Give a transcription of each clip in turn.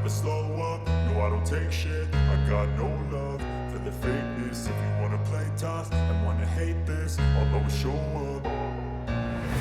never slow up, no I don't take shit. I got no love for the fakeness. If you wanna play tough and wanna hate this, I'll always show up.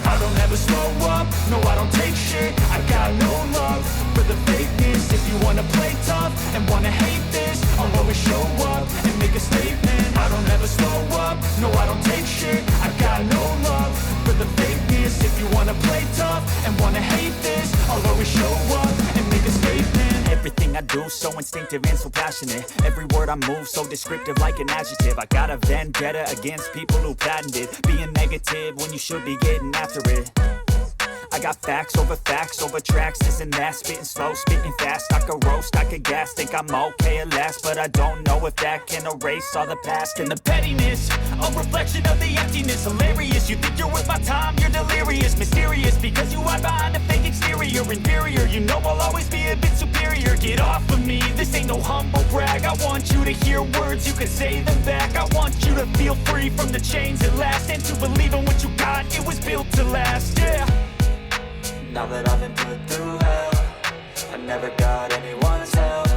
I don't ever slow up, no I don't take shit. I got no love for the fakeness. If you wanna play tough and wanna hate this, I'll always show up and make a statement. I don't ever slow up, no I don't take shit. I got no love for the fakeness. If you wanna play tough and wanna hate this, I'll always show up and make a statement. Everything I do so instinctive and so passionate. Every word I move so descriptive like an adjective. I got a vendetta against people who patented being negative when you should be getting after it. I got facts over tracks, this and that. Spitting slow, spitting fast. I could roast, I could gas. Think I'm okay at last, but I don't know if that can erase all the past. And the pettiness, a reflection of the emptiness. Hilarious, you think you're worth my time, you're delirious. Mysterious, because you hide behind a fake exterior. Inferior, you know I'll always be a bit superior. Get off of me, this ain't no humble brag. I want you to hear words, you can say them back. I want you to feel free from the chains at last, and to believe in what you got, it was built to last, yeah. Now that I've been put through hell, I never got anyone's help.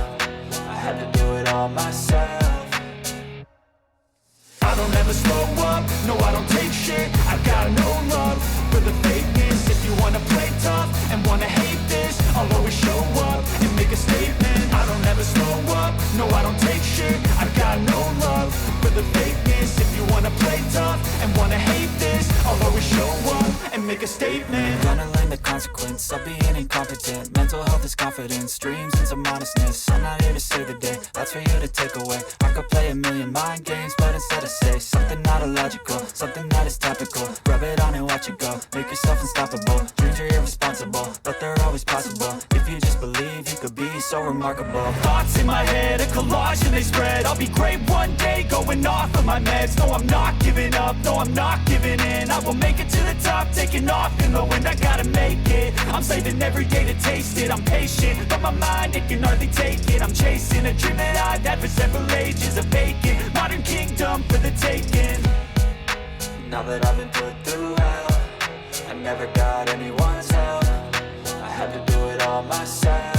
I had to do it all myself. I don't ever slow up, no I don't take shit. I got no love for the fakeness. If you wanna play tough and wanna hate this, I'll always show up and make a statement. I don't ever slow up, no I don't take shit. I got no love for the fakeness. If you wanna play tough and wanna hate this, I'll always show up and make a statement. Gonna learn the consequence of being incompetent. Mental health is confidence, dreams and some modestness. I'm not here to save the day, that's for you to take away. I could play a million mind games, but instead I say something not illogical, something that is topical. Rub it on and watch it go, make yourself unstoppable. Dreams are irresponsible, but they're always possible. If you just believe, you could be so remarkable. Thoughts in my head, a collage and they spread. I'll be great one day, going off of my meds. No, I'm not giving up, no, I'm not giving in. I will make it to the top, taking off in the wind. I gotta make it, I'm saving every day to taste it. I'm patient, but my mind, it can hardly take it. I'm chasing a dream that I've had for several ages. A vacant, modern kingdom for the taking. Now that I've been put through hell, I never got anyone's help. I had to do it all myself.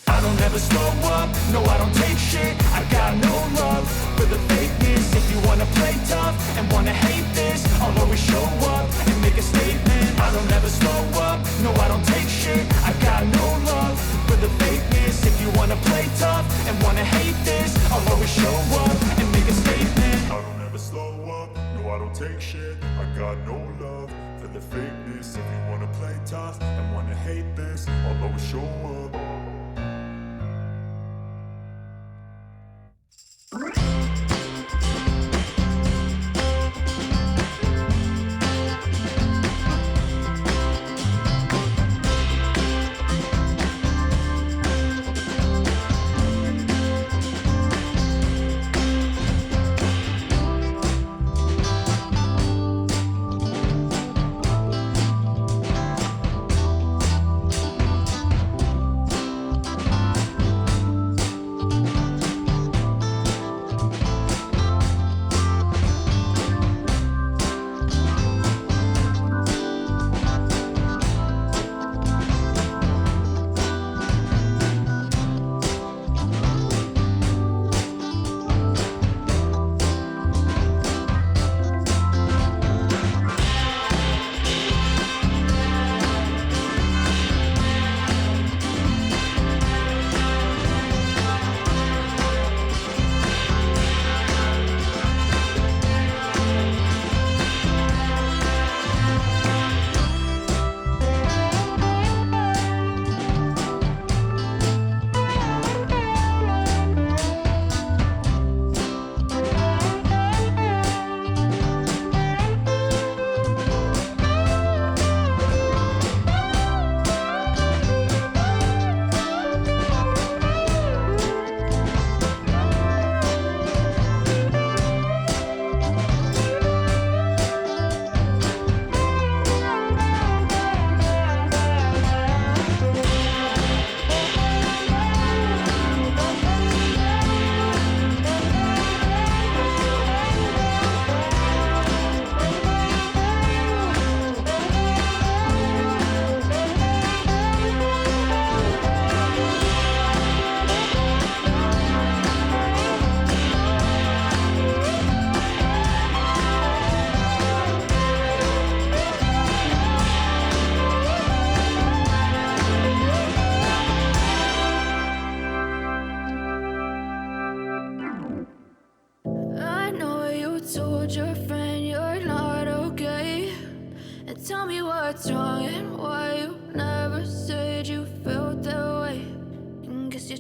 I don't ever slow up, no I don't take shit. I got no love for the fakeness. If you wanna play tough and wanna hate this, I'll always show up and make a statement. I don't ever slow up, no I don't take shit. I got no love for the fakeness. If you wanna play tough and wanna hate this, I'll always show up and make a statement. I don't ever slow up, no I don't take shit. I got no love for the fakeness. If you wanna play tough and wanna hate this, I'll always show up.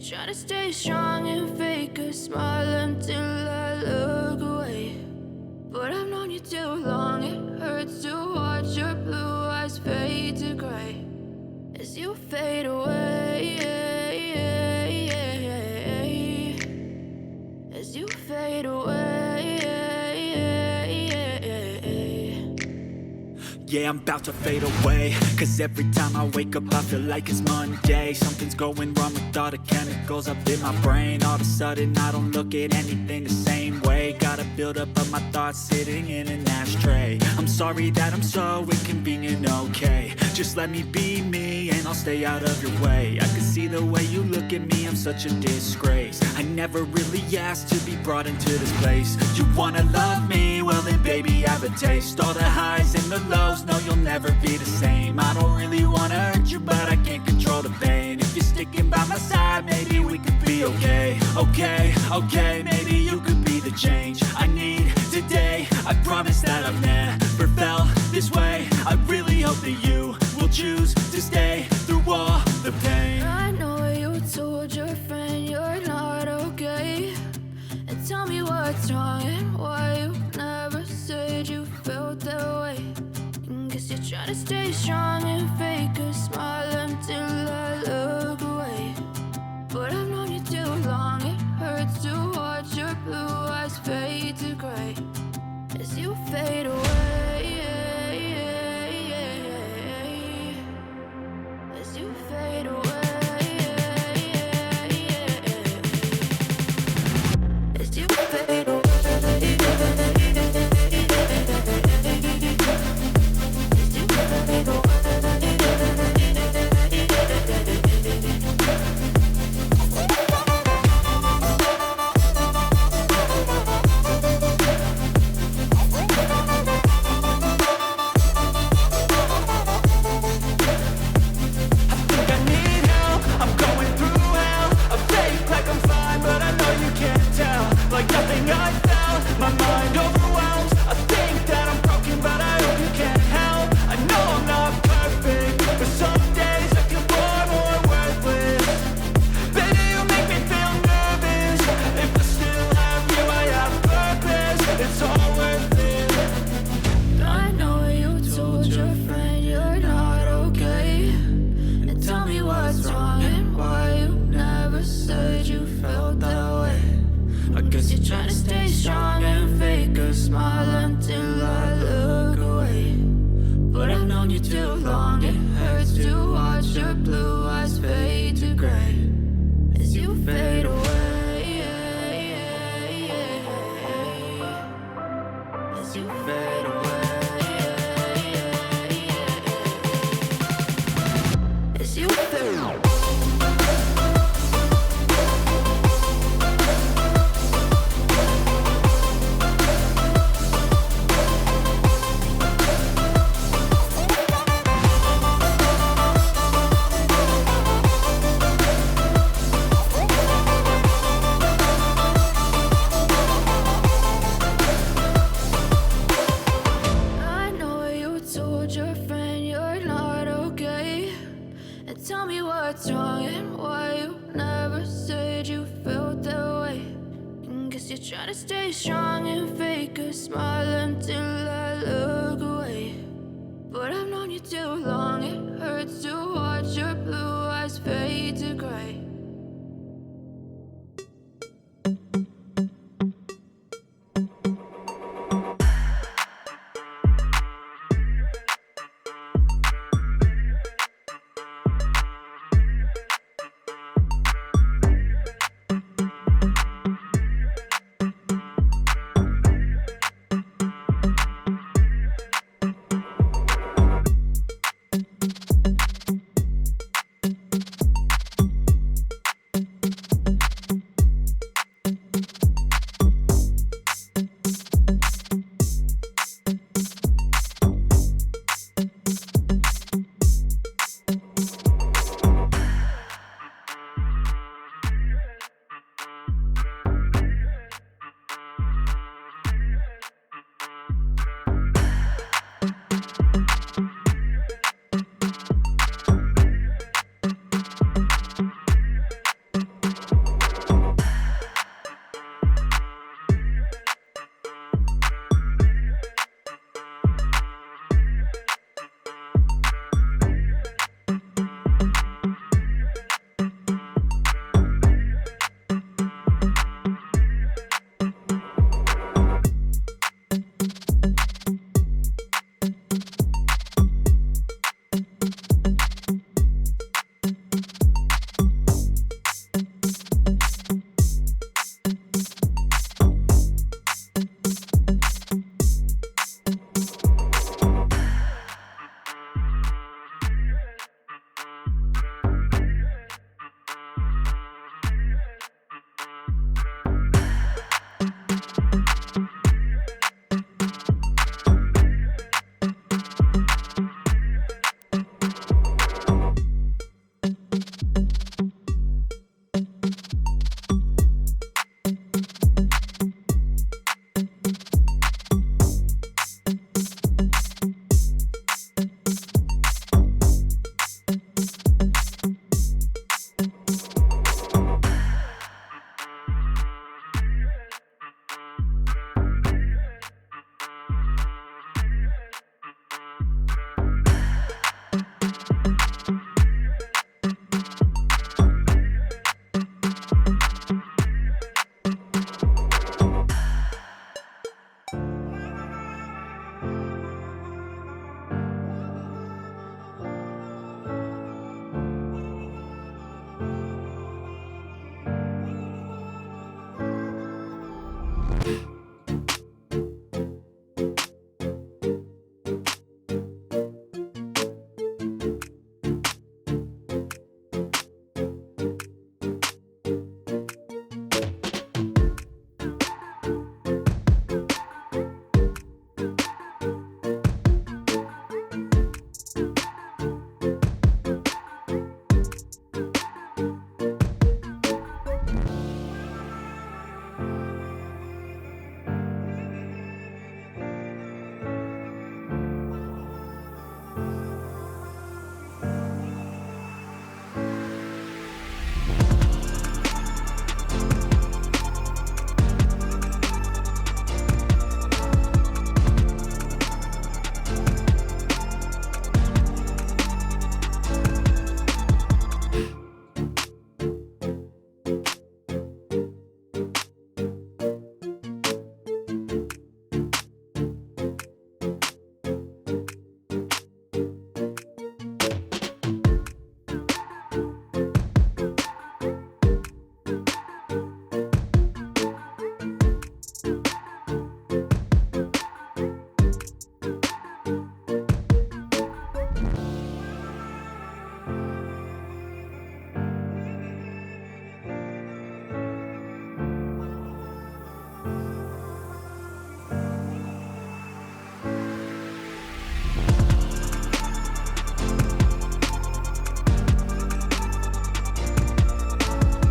try to stay strong and fake a smile until I look away. But I've known you too long, it hurts to watch your blue eyes fade to gray as you fade away, as you fade away. Yeah, I'm about to fade away, cause every time I wake up I feel like it's Monday. Something's going wrong with all the chemicals up in my brain. All of a sudden I don't look at anything the same way. Got a build up of my thoughts sitting in an ashtray. I'm sorry that I'm so inconvenient, okay. Just let me be me and I'll stay out of your way. I can see the way you look at me, I'm such a disgrace. I never really asked to be brought into this place. You wanna love me? Well then baby I have a taste. All the highs and the lows, no you'll never be the same. I don't really wanna hurt you but I can't control the pain. If you're sticking by my side maybe we could be okay. Okay, maybe you could be the change I need today. I promise that I've never felt this way. I really hope that you will choose to stay through all the pain. I know you told your friend you're not okay, and tell me what's wrong and why you never said you felt that way. Guess you try to stay strong and fake a smile until I look away. But I've known you too long, it hurts to watch your blue eyes fade to gray as you fade away, as you fade away, as you fade away. Like nothing I felt, my mind overwhelms. I think that I'm broken, but I hope you can't help. I know I'm not perfect, but some days I feel far more worthless. Baby, you make me feel nervous. If I still have you, I have purpose. It's all worth it. I know you told your friend you're not okay, and tell me what's wrong and why you never said you felt that way. I guess you're trying to stay strong and fake a smile until I look away. But I've known you too long, it hurts to watch your blue eyes fade to gray as you fade away, as you fade away, as you fade away. What's wrong and why you never said you felt that way. Guess you try to stay strong and fake a smile until I look away. But I've known you too long, it hurts to watch your